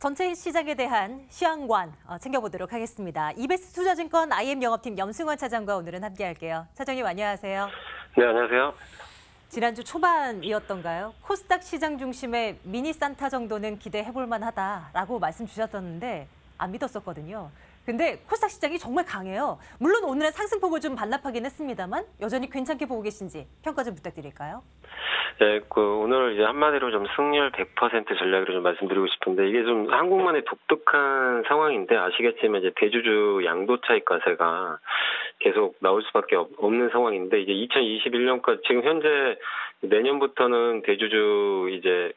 전체 시장에 대한 시황관 챙겨보도록 하겠습니다. 이베스트 투자증권 IM영업팀 염승환 차장과 오늘은 함께할게요. 차장님 안녕하세요. 네, 안녕하세요. 지난주 초반이었던가요? 코스닥 시장 중심의 미니 산타 정도는 기대해볼 만하다라고 말씀 주셨었는데 안 믿었었거든요. 근데 코스닥 시장이 정말 강해요. 물론 오늘은 상승폭을 좀 반납하긴 했습니다만 여전히 괜찮게 보고 계신지 평가 좀 부탁드릴까요? 네, 오늘 이제 한마디로 좀 승률 100% 전략으로 좀 말씀드리고 싶은데 이게 좀 한국만의 독특한 상황인데 아시겠지만 이제 대주주 양도 차익 과세가 계속 나올 수밖에 없는 상황인데 이제 2021년까지 지금 현재 내년부터는 대주주 이제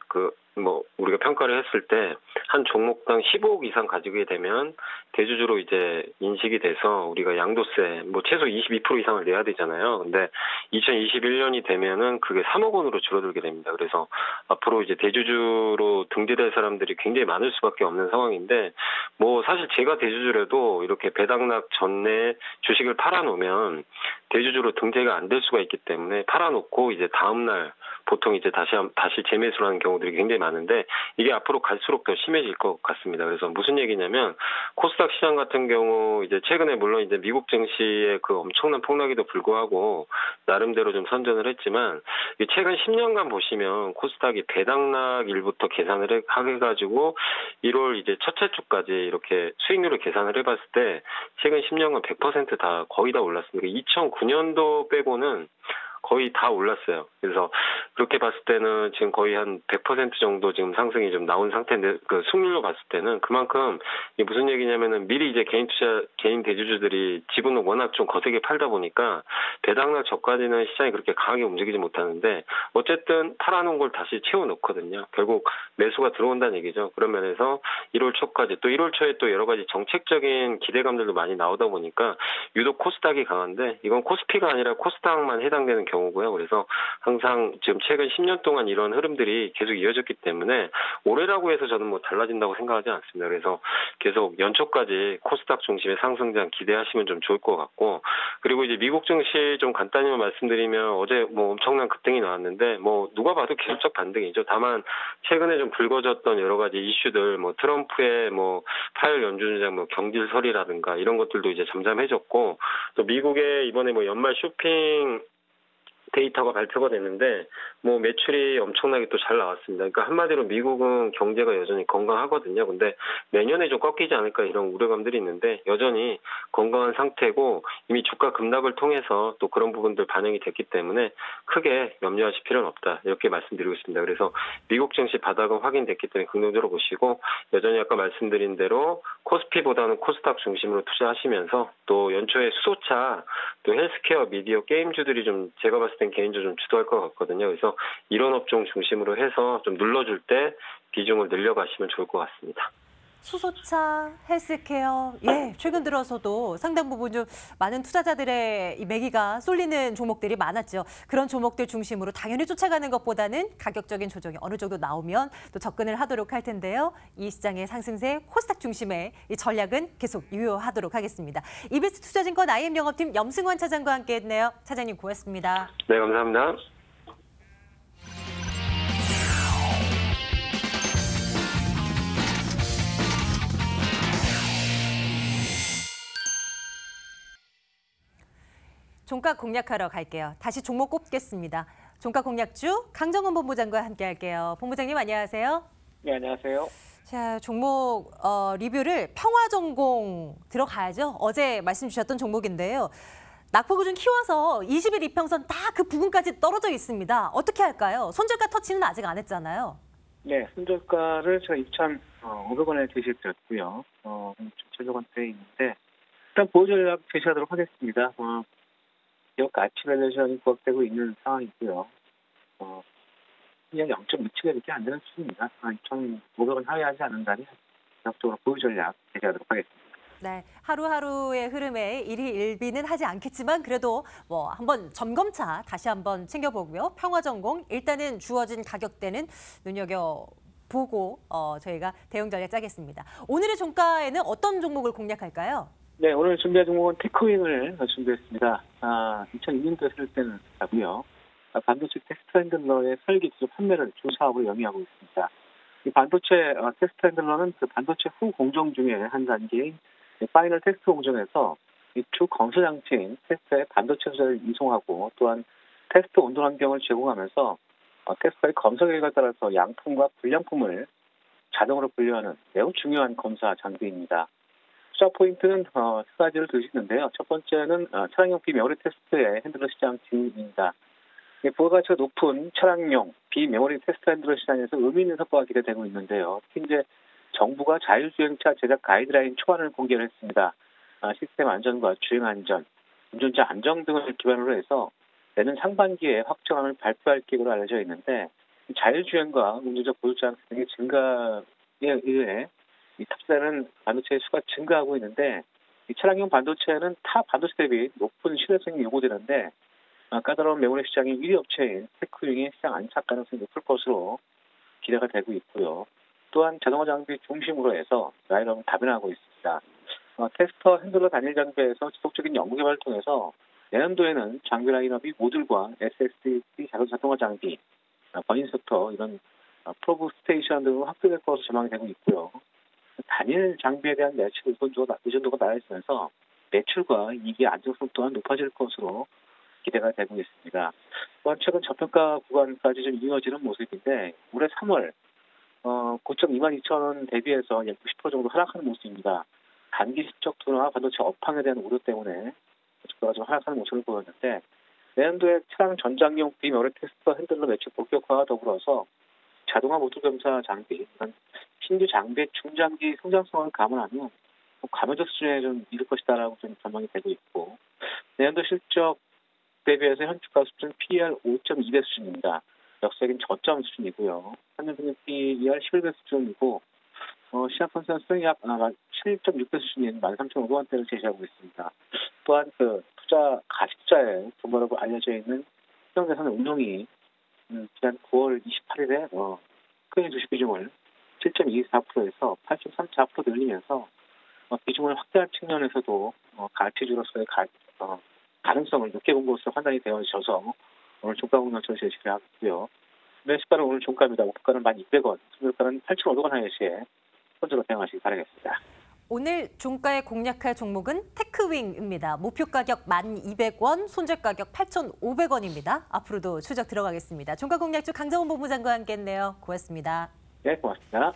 우리가 평가를 했을 때 한 종목당 15억 이상 가지게 되면 대주주로 이제 인식이 돼서 우리가 양도세 최소 22% 이상을 내야 되잖아요. 근데 2021년이 되면은 그게 3억 원으로 줄어들게 됩니다. 그래서 앞으로 이제 대주주로 등재될 사람들이 굉장히 많을 수밖에 없는 상황인데 사실 제가 대주주라도 이렇게 배당락 전에 주식을 팔아놓으면 대주주로 등재가 안 될 수가 있기 때문에 팔아놓고 이제 다음날 보통 이제 다시 재매수를 하는 경우들이 굉장히 많은데 이게 앞으로 갈수록 더 심해질 것 같습니다. 그래서 무슨 얘기냐면 코스닥 시장 같은 경우 이제 최근에 물론 이제 미국 증시의 그 엄청난 폭락에도 불구하고 나름대로 좀 선전을 했지만 최근 10년간 보시면 코스닥이 배당락 일부터 계산을 해가지고 1월 이제 첫째 주까지 이렇게 수익률을 계산을 해봤을 때 최근 10년간 100% 다 거의 다 올랐습니다. 2009년도 빼고는 거의 다 올랐어요. 그래서 그렇게 봤을 때는 지금 거의 한 100% 정도 지금 상승이 좀 나온 상태인데 그 승률로 봤을 때는 그만큼 이게 무슨 얘기냐면은 미리 이제 개인 대주주들이 지분을 워낙 좀 거세게 팔다 보니까 배당락 전까지는 시장이 그렇게 강하게 움직이지 못하는데 어쨌든 팔아놓은 걸 다시 채워놓거든요. 결국 매수가 들어온다는 얘기죠. 그런 면에서 1월 초까지 또 1월 초에 또 여러 가지 정책적인 기대감들도 많이 나오다 보니까 유독 코스닥이 강한데 이건 코스피가 아니라 코스닥만 해당되는 경우고요. 그래서 항상 지금 최근 10년 동안 이런 흐름들이 계속 이어졌기 때문에 올해라고 해서 저는 달라진다고 생각하지 않습니다. 그래서 계속 연초까지 코스닥 중심의 상승장 기대하시면 좀 좋을 것 같고 그리고 이제 미국 증시 좀 간단히 말씀드리면 어제 엄청난 급등이 나왔는데 누가 봐도 계속적 반등이죠. 다만 최근에 좀 불거졌던 여러 가지 이슈들 트럼프의 파월 연준의장 경질설이라든가 이런 것들도 이제 잠잠해졌고 또 미국의 이번에 연말 쇼핑 데이터가 발표가 됐는데 매출이 엄청나게 또 잘 나왔습니다. 그러니까 한마디로 미국은 경제가 여전히 건강하거든요. 근데 내년에 좀 꺾이지 않을까 이런 우려감들이 있는데 여전히 건강한 상태고 이미 주가 급락을 통해서 또 그런 부분들 반영이 됐기 때문에 크게 염려하실 필요는 없다. 이렇게 말씀드리고 있습니다. 그래서 미국 증시 바닥은 확인됐기 때문에 긍정적으로 보시고 여전히 아까 말씀드린 대로 코스피보다는 코스닥 중심으로 투자하시면서 또 연초에 수소차 또 헬스케어 미디어 게임주들이 좀 제가 봤을 땐 개인적으로 좀 주도할 것 같거든요. 그래서 이런 업종 중심으로 해서 좀 눌러줄 때 비중을 늘려가시면 좋을 것 같습니다. 수소차, 헬스케어, 최근 들어서도 상당 부분 좀 많은 투자자들의 이 매기가 쏠리는 종목들이 많았죠. 그런 종목들 중심으로 당연히 쫓아가는 것보다는 가격적인 조정이 어느 정도 나오면 또 접근을 하도록 할 텐데요. 이 시장의 상승세 코스닥 중심의 이 전략은 계속 유효하도록 하겠습니다. 이베스트 투자증권 IM영업팀 염승환 차장과 함께했네요. 차장님 고맙습니다. 네, 감사합니다. 종가 공략하러 갈게요. 다시 종목 꼽겠습니다. 종가 공략주 강정원 본부장과 함께할게요. 본부장님 안녕하세요. 네, 안녕하세요. 자, 종목 리뷰를 평화전공 들어가야죠. 어제 말씀 주셨던 종목인데요. 낙폭을 좀 키워서 20일 이평선 딱 그 부분까지 떨어져 있습니다. 어떻게 할까요? 손절가 터치는 아직 안 했잖아요. 네, 손절가를 제가 2,500원에 제시해드렸고요. 700원대에 있는데 일단 보유 전략 제시하도록 하겠습니다. 가치 밸류에이션이 부각되고 있는 상황이고요. 그냥 0.27개 안 되는 수준입니다. 2,500원 하회하지 않는다면 적극적으로 보유 전략 제시하도록 하겠습니다. 네, 하루하루의 흐름에 일희일비는 하지 않겠지만 그래도 한번 점검차 다시 한번 챙겨보고요. 평화전공 일단은 주어진 가격대는 눈여겨보고 저희가 대응 전략 짜겠습니다. 오늘의 종가에는 어떤 종목을 공략할까요? 네, 오늘 준비한 종목은 테크윙을 준비했습니다. 2002년도에 설립된 회사고요. 반도체 텍스트 핸들러의 설계 기술 판매를 주 사업으로 영위하고 있습니다. 이 반도체 테스트 핸들러는 그 반도체 후 공정 중에 한 단계인 파이널 테스트 공정에서 이 주 건설 장치인 테스트에 반도체 소재를 이송하고 또한 테스트 온도 환경을 제공하면서 테스트의 검사 결과에 따라서 양품과 불량품을 자동으로 분류하는 매우 중요한 검사 장비입니다. 투자 포인트는 세 가지를 들 수 있는데요. 첫 번째는 차량용 비메모리 테스트의 핸들러 시장 진입입니다. 부가가치가 높은 차량용 비메모리 테스트 핸들러 시장에서 의미 있는 성과가 기대되고 있는데요. 특히 이제 정부가 자율주행차 제작 가이드라인 초안을 공개를 했습니다. 시스템 안전과 주행 안전, 운전자 안정 등을 기반으로 해서 내년 상반기에 확정안을 발표할 계획으로 알려져 있는데 자율주행과 운전자 보조장 등의 증가에 의해 이 탑재되는 반도체의 수가 증가하고 있는데 이 차량용 반도체는 타 반도체 대비 높은 신뢰성이 요구되는데 까다로운 메모리 시장의 1위 업체인 테크윙의 시장 안착 가능성이 높을 것으로 기대가 되고 있고요. 또한 자동화 장비 중심으로 해서 라인업을 다변화하고 있습니다. 테스터 핸들러 단일 장비에서 지속적인 연구 개발을 통해서 내년도에는 장비 라인업이 모듈과 SSD 자동화 장비, 버닝 소프터 이런 프로브 스테이션 등으로 확대될 것으로 전망이 되고 있고요. 단일 장비에 대한 매출 의존도가 낮아지면서 매출과 이익의 안정성 또한 높아질 것으로 기대가 되고 있습니다. 또한 최근 저평가 구간까지 좀 이어지는 모습인데 올해 3월 고점 22,000원 대비해서 약 90% 정도 하락하는 모습입니다. 단기 실적 둔화와 반도체 업황에 대한 우려 때문에 주가가 좀 하락하는 모습을 보였는데 내년도에 차량 전장용 비메모리 테스터 핸들러 매출 본격화와 더불어서 자동화 모듈 검사 장비, 신규 장비의 중장기 성장성을 감안하면 감염적 수준에 좀 이를 것이다라고 좀 전망이 되고 있고 내년도 실적 대비해서 현 주가 수준 PER 5.2배 수준입니다. 역사적인 저점 수준이고요. 3년 평균 PER 11배 수준이고 시장 컨센서스는 약 7.6배 수준인 13,500원대를 제시하고 있습니다. 또한 그 가치 투자의 근거라고 알려져 있는 수령자산 운용이 지난 9월 28일에 크게 주식 비중을 7.24%에서 8.34% 늘리면서 비중을 확대할 측면에서도 가치주로서의 가능성을 높게 본 것으로 판단이 되어져서 오늘 종가 공략처를 제시를 하고요. 매수가는 오늘 종가입니다. 목표가는 1,200원, 손절가는 8,500원 하에시에 손절로 대응하시기 바라겠습니다. 오늘 종가에 공략할 종목은 테크윙입니다. 목표 가격 1,200원, 손절 가격 8,500원입니다. 앞으로도 추적 들어가겠습니다. 종가 공략주 강정원 본부장과 함께했네요. 고맙습니다. 네, 고맙습니다.